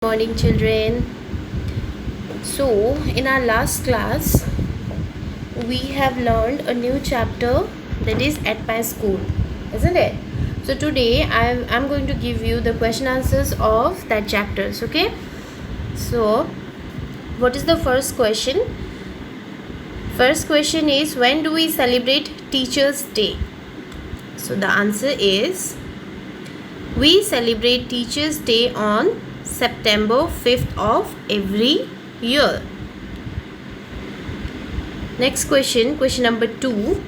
Morning, children. So in our last class we have learned a new chapter, that is at my school, isn't it? So today I'm going to give you the question answers of that chapters. Okay, so what is the first question? First question is, when do we celebrate Teachers Day? So the answer is, we celebrate Teachers Day on September 5th of every year. Next question, question number 2.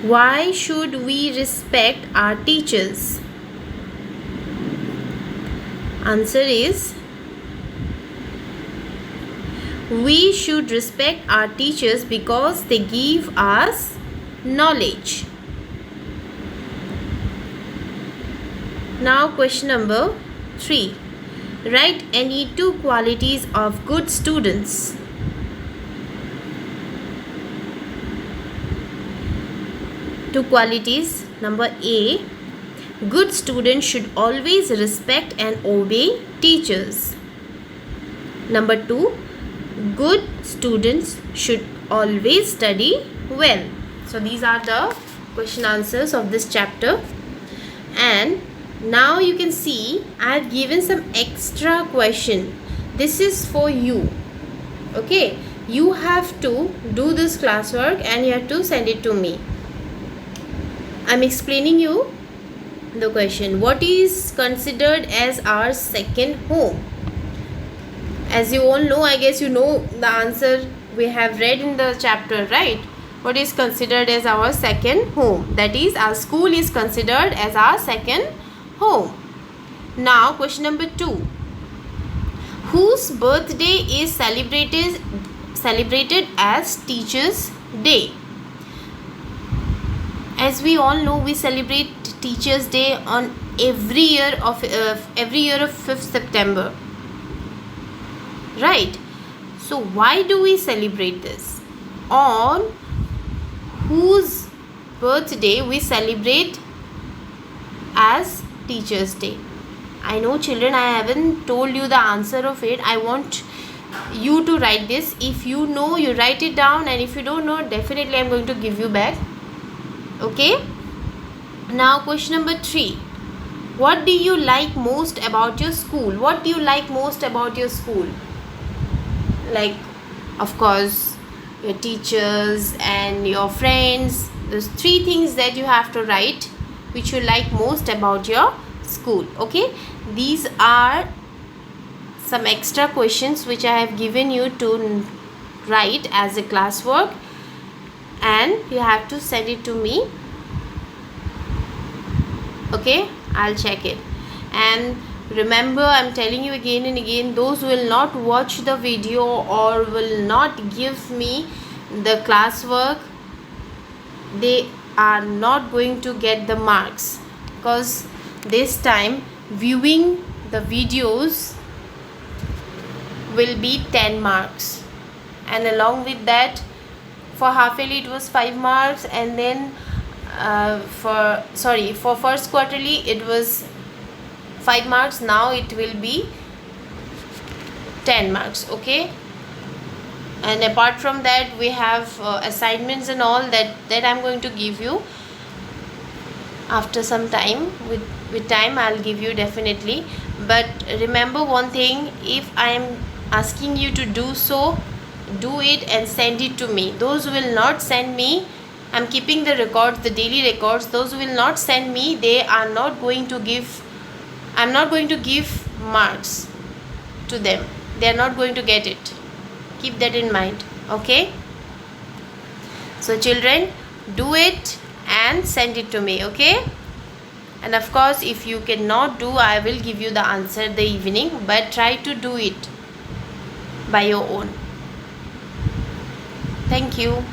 Why should we respect our teachers? Answer is, we should respect our teachers because they give us knowledge. Now question number 3. Write any 2 qualities of good students. Two qualities. Number A, good students should always respect and obey teachers. Number 2, good students should always study well. So these are the question answers of this chapter. And now you can see I have given some extra question. This is for you. Okay, you have to do this classwork and you have to send it to me. I'm explaining you the question. What is considered as our second home? As you all know, I guess you know the answer. We have read in the chapter, right? What is considered as our second home? That is, our school is considered as our second home. Now question number 2. Whose birthday is celebrated as Teachers Day? As we all know, we celebrate Teachers Day on every year of 5th September, right? So why do we celebrate this? On whose birthday we celebrate as Teachers Day? I know, children, I haven't told you the answer of it. I want you to write this. If you know, you write it down, and if you don't know, definitely I'm going to give you back. Okay, now question number 3. What do you like most about your school? What do you like most about your school? Like, of course, your teachers and your friends. Those 3 things that you have to write which you like most about your school. Okay, these are some extra questions which I have given you to write as a classwork, and you have to send it to me. Okay, I'll check it. And remember, I'm telling you again and again, those who will not watch the video or will not give me the classwork, they are not going to get the marks, because this time viewing the videos will be 10 marks, and along with that, for half yearly it was 5 marks, and then for first quarterly it was 5 marks. Now it will be 10 marks. Okay, and apart from that, we have assignments and all that I'm going to give you after some time. With time I'll give you definitely. But remember one thing, if I am asking you to do so, do it and send it to me. Those who will not send me, I'm keeping the records, the daily records. Those who will not send me, I'm not going to give marks to them. They are not going to get it. Keep that in mind. Okay, so children, do it and send it to me. Okay, and of course, if you cannot do, I will give you the answer the evening, but try to do it by your own. Thank you.